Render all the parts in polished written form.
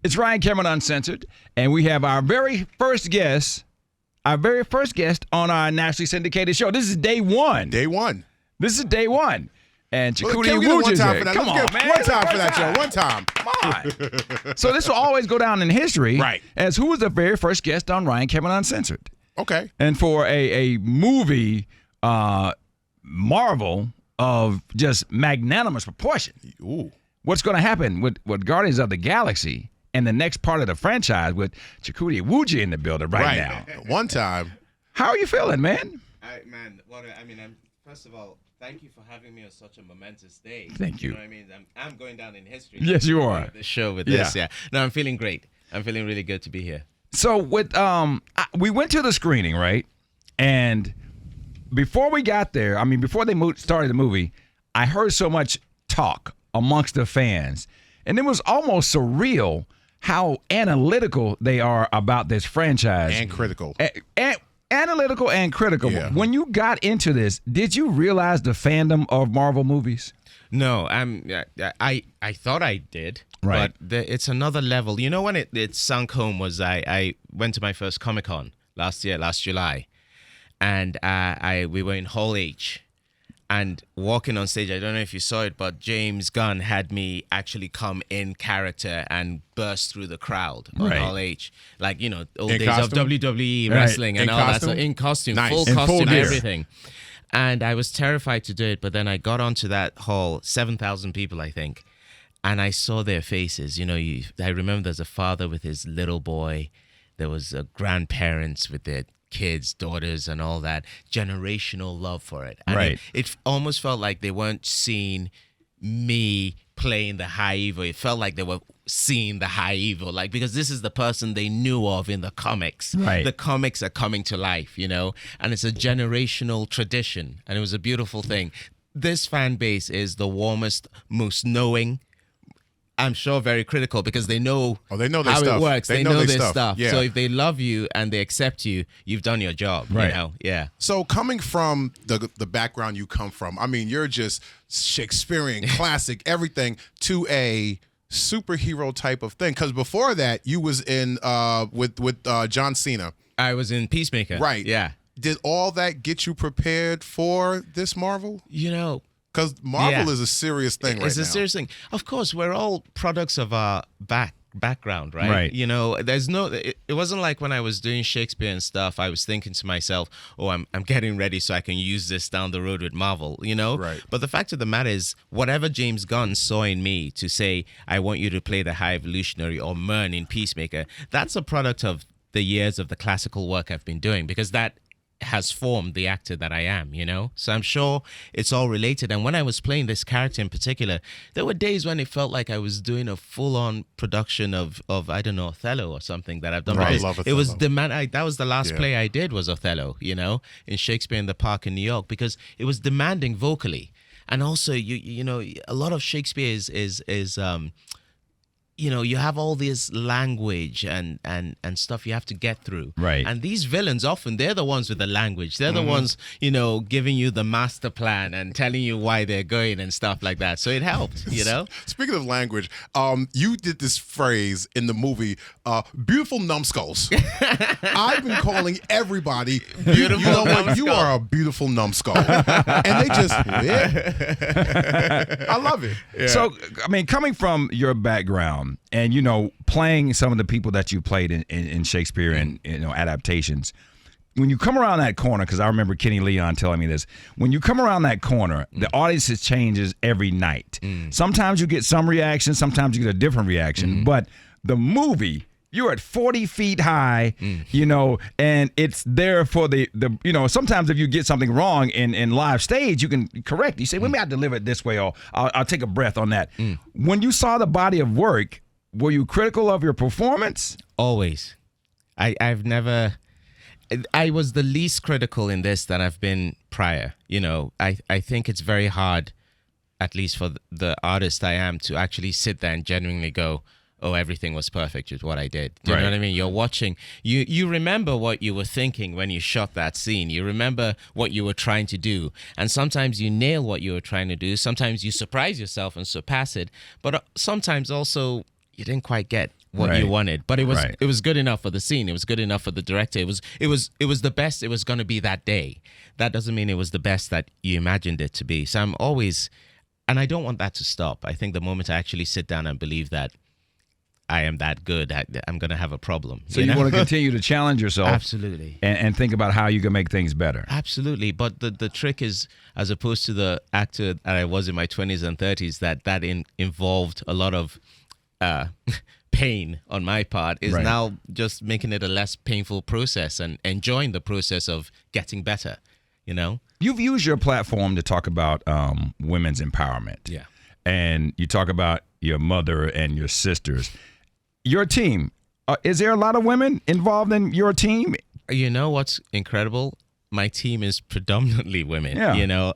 It's Ryan Cameron Uncensored, and we have our very first guest on our nationally syndicated show. This is day one. Day one. This is day one. And Chukwudi Iwuji is here. Come on, man. One time for that show. One time. Come on. So this will always go down in history as who was the very first guest on Ryan Cameron Uncensored. Okay. And for a movie marvel of just magnanimous proportion. Ooh. What's going to happen with Guardians of the Galaxy and the next part of the franchise with Chukwudi Iwuji in the building right now? One time. How are you feeling, man? First of all, thank you for having me on such a momentous day. Thank you. You know what I mean? I'm going down in history. Yes, you are. The show with this, yeah. No, I'm feeling great. I'm feeling really good to be here. So with we went to the screening, right? And before we got there, before they started the movie, I heard so much talk amongst the fans, and it was almost surreal how analytical they are about this franchise. And critical. Analytical and critical. Yeah. When you got into this, did you realize the fandom of Marvel movies? No, I thought I did, right? But it's another level. You know, when it sunk home was I went to my first Comic-Con last July, and we were in Hall H, and walking on stage. I don't know if you saw it, but James Gunn had me actually come in character and burst through the crowd on Hall H, like old days costume? of WWE wrestling and all that. So in costume, Nice. full In costume, full gear. everything. And I was terrified to do it, but then I got onto that hall, 7,000 people, I think, and I saw their faces. I remember there's a father with his little boy. There was grandparents with their kids, daughters, and all that. Generational love for it. And it almost felt like they weren't seeing me playing the high evil. It felt like they were seeing the high evil, because this is the person they knew of in the comics. Right. The comics are coming to life, and it's a generational tradition, and it was a beautiful thing. This fan base is the warmest, most knowing, I'm sure very critical, because they know, their how stuff. it works. They know their stuff. Yeah. So if they love you and they accept you, you've done your job. Right. Yeah. So coming from the background you come from, you're just Shakespearean, classic, everything, to a superhero type of thing. Because before that, you was in with John Cena. I was in Peacemaker. Right. Yeah. Did all that get you prepared for this Marvel? Because Marvel is a serious thing right now. It's a serious thing. Of course, we're all products of our background, right? Right. There's it wasn't like when I was doing Shakespeare and stuff, I was thinking to myself, I'm getting ready so I can use this down the road with Marvel, Right. But the fact of the matter is, whatever James Gunn saw in me to say, I want you to play the High Evolutionary or Myrn in Peacemaker, that's a product of the years of the classical work I've been doing, because that has formed the actor that I am, So I'm sure it's all related. And when I was playing this character in particular, there were days when it felt like I was doing a full-on production of I don't know, Othello or something that I've done. Right. Because I love it was Othello. that was the last play I did was Othello, in Shakespeare in the Park in New York, because it was demanding vocally. And also, a lot of Shakespeare is you have all this language and stuff you have to get through. Right. And these villains, often, they're the ones with the language. They're the ones, giving you the master plan and telling you why they're going and stuff like that. So it helped, Speaking of language, you did this phrase in the movie, beautiful numbskulls. I've been calling everybody, beautiful. You know what? You are a beautiful numbskull. And they just, I love it. Yeah. So, coming from your background and, playing some of the people that you played in Shakespeare and, adaptations, when you come around that corner, because I remember Kenny Leon telling me this, when you come around that corner, the audience changes every night. Sometimes you get some reaction, sometimes you get a different reaction, but the movie, you're at 40 feet high, and it's there for the sometimes if you get something wrong in live stage, you can correct. You say, well, maybe I deliver it this way, or I'll take a breath on that. When you saw the body of work, were you critical of your performance? Always. I've never... I was the least critical in this that I've been prior. I think it's very hard, at least for the artist I am, to actually sit there and genuinely go, oh, everything was perfect with what I did. Do you know what I mean? You're watching, you remember what you were thinking when you shot that scene. You remember what you were trying to do. And sometimes you nail what you were trying to do. Sometimes you surprise yourself and surpass it. But sometimes also you didn't quite get what you wanted, but it was good enough for the scene. It was good enough for the director. It was the best it was going to be that day. That doesn't mean it was the best that you imagined it to be. So I'm always, and I don't want that to stop. I think the moment I actually sit down and believe that I am that good, I'm going to have a problem. So you want to continue to challenge yourself. Absolutely. And think about how you can make things better. Absolutely. But the trick is, as opposed to the actor that I was in my 20s and 30s, that involved a lot of pain on my part, is now just making it a less painful process and enjoying the process of getting better, you know? You've used your platform to talk about women's empowerment. Yeah. And you talk about your mother and your sisters. Your team, is there a lot of women involved in your team? You know what's incredible? My team is predominantly women. Yeah. You know,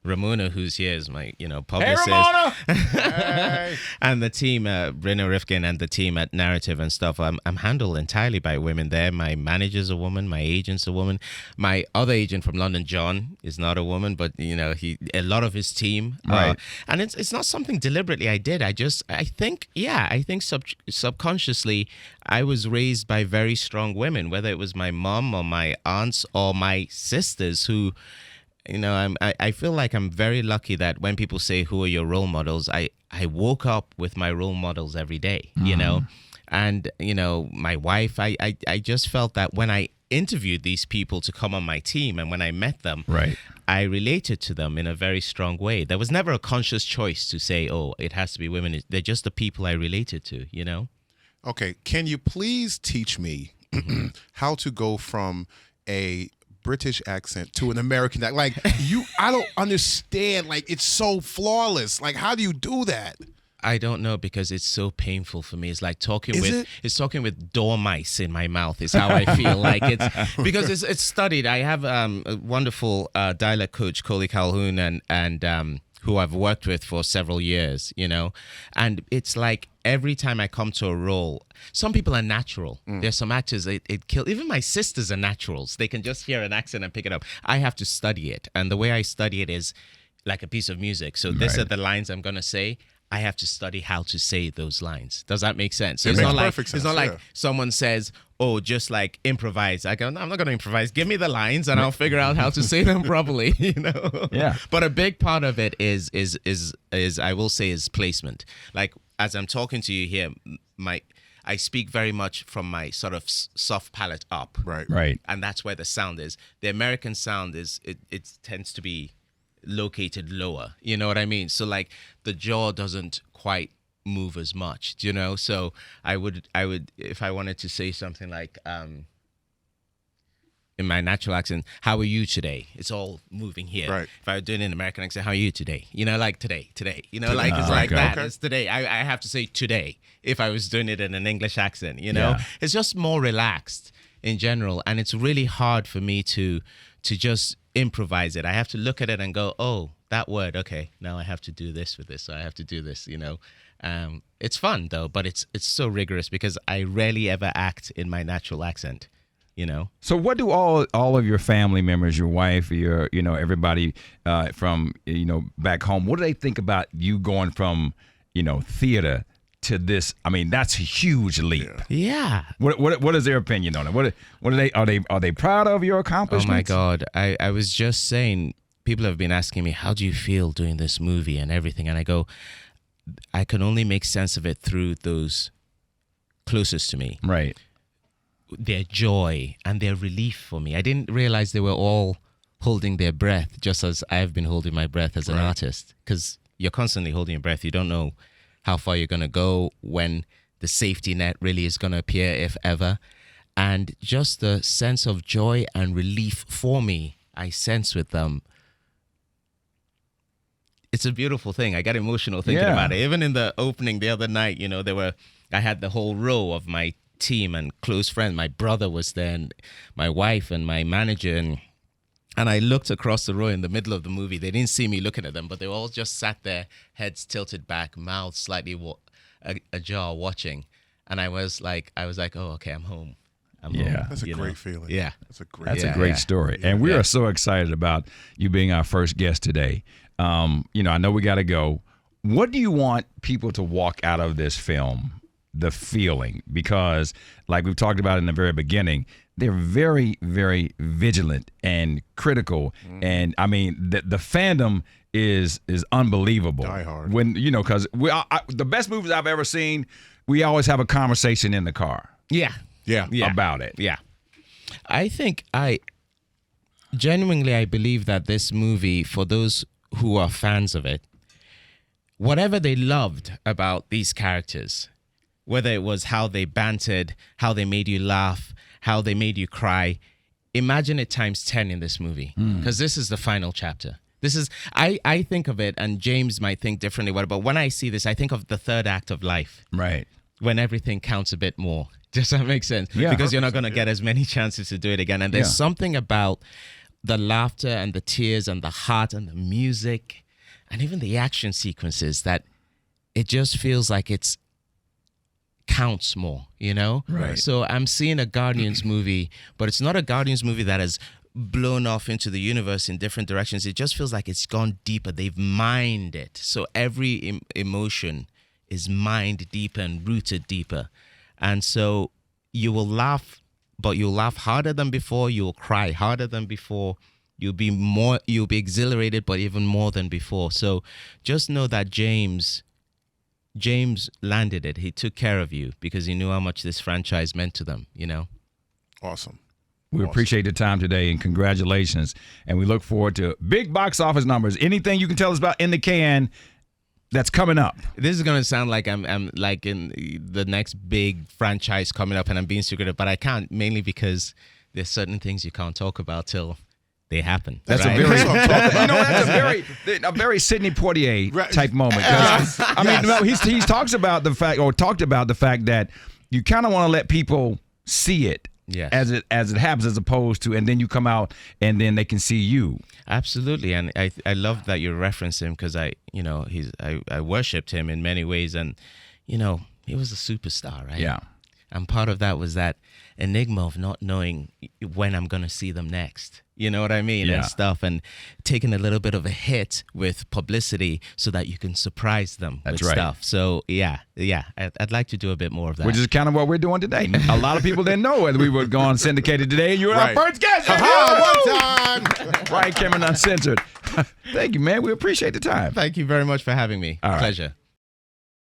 Ramona, who's here, is my, publicist. Hey, Ramona! Hey. And the team, Brynna Rifkin and the team at Narrative and stuff, I'm handled entirely by women there. My manager's a woman. My agent's a woman. My other agent from London, John, is not a woman, but, a lot of his team. Right. And it's not something deliberately I did. I think subconsciously I was raised by very strong women, whether it was my mom or my aunts or my sisters who... I feel like I'm very lucky that when people say, who are your role models, I woke up with my role models every day, and, my wife, I just felt that when I interviewed these people to come on my team and when I met them, I related to them in a very strong way. There was never a conscious choice to say, oh, it has to be women. They're just the people I related to, Okay. Can you please teach me how to go from a British accent to an American accent? Like, I don't understand. Like, it's so flawless. Like, how do you do that? I don't know, because it's so painful for me. It's like talking with dormice in my mouth is how I feel. Like, it's because it's studied. I have a wonderful dialect coach, Coley Calhoun, and who I've worked with for several years, and it's like every time I come to a role, some people are natural. There's some actors, it kills. Even my sisters are naturals. They can just hear an accent and pick it up. I have to study it. And the way I study it is like a piece of music. So these are the lines I'm going to say. I have to study how to say those lines. Does that make sense? So It makes perfect sense. It's not like someone says, oh, just like improvise. I go, no, I'm not going to improvise. Give me the lines and I'll figure out how to say them properly, Yeah. But a big part of it is I will say is placement. Like, as I'm talking to you here, I speak very much from my sort of soft palate up. Right. And that's where the sound is. The American sound it tends to be located lower. You know what I mean? So like the jaw doesn't quite move as much, So I would if I wanted to say something like in my natural accent, how are you today? It's all moving here. Right. If I were doing an American accent, how are you today? Like today. Like it's like that. Okay. It's today. I have to say today if I was doing it in an English accent, It's just more relaxed in general. And it's really hard for me to just improvise it. I have to look at it and go, oh, that word, okay, now I have to do this with this. So I have to do this, It's fun though, but it's so rigorous because I rarely ever act in my natural accent. So what do all of your family members, your wife, your everybody from back home, what do they think about you going from theater to this? I mean, that's a huge leap. Yeah. What is their opinion on it? What are they proud of your accomplishments? Oh my God, I was just saying, people have been asking me, how do you feel doing this movie and everything, and I go, I can only make sense of it through those closest to me. Right. Their joy and their relief for me. I didn't realize they were all holding their breath, just as I've been holding my breath as an artist. Because you're constantly holding your breath. You don't know how far you're going to go, when the safety net really is going to appear, if ever. And just the sense of joy and relief for me, I sense with them. It's a beautiful thing. I get emotional thinking about it. Even in the opening the other night, I had the whole row of my team and close friends. My brother was there, and my wife and my manager, and I looked across the row in the middle of the movie. They didn't see me looking at them, but they all just sat there, heads tilted back, mouths slightly ajar, watching. And I was like, oh, okay, I'm home. I'm home. That's a great feeling. Yeah, that's a great story. And we are so excited about you being our first guest today. I know we got to go. What do you want people to walk out of this film the feeling, because like we've talked about in the very beginning, they're very, very vigilant and critical. And I mean, the fandom is unbelievable. Die hard. When, because the best movies I've ever seen, we always have a conversation in the car Yeah. about it. Yeah. I think I believe that this movie, for those who are fans of it, whatever they loved about these characters, whether it was how they bantered, how they made you laugh, how they made you cry, imagine it times 10 in this movie, because this is the final chapter. This is, I think of it, and James might think differently, but when I see this, I think of the third act of life. Right. When everything counts a bit more. Does that make sense? Yeah. Because you're not going to get as many chances to do it again. And there's something about the laughter and the tears and the heart and the music and even the action sequences that it just feels like it's counts more, Right. So I'm seeing a Guardians movie, but it's not a Guardians movie that has blown off into the universe in different directions. It just feels like it's gone deeper. They've mined it. So every emotion is mined deeper and rooted deeper. And so you will laugh, but you'll laugh harder than before. You'll cry harder than before. You'll be exhilarated, but even more than before. So just know that James landed it. He took care of you because he knew how much this franchise meant to them, Awesome. We appreciate the time today, and congratulations. And we look forward to big box office numbers. Anything you can tell us about In the Can that's coming up? This is going to sound like I'm like in the next big franchise coming up and I'm being secretive, but I can't, mainly because there's certain things you can't talk about till they happen. That's right? that's a very Sidney Poitier type moment. 'Cause, I mean, no, he talked about the fact that you kind of want to let people see it. Yes. As it happens, as opposed to, and then you come out and then they can see you. Absolutely, and I love that you reference him because I worshipped him in many ways, and he was a superstar, right? Yeah. And part of that was that enigma of not knowing when I'm going to see them next. You know what I mean? Yeah. And stuff, and taking a little bit of a hit with publicity so that you can surprise them That's with right. stuff. So yeah, I'd like to do a bit more of that. Which is kind of what we're doing today. A lot of people didn't know whether we were going syndicated today, and you were our Right. first guest. One time. Ryan Cameron Uncensored. Thank you, man. We appreciate the time. Thank you very much for having me. All right. Pleasure.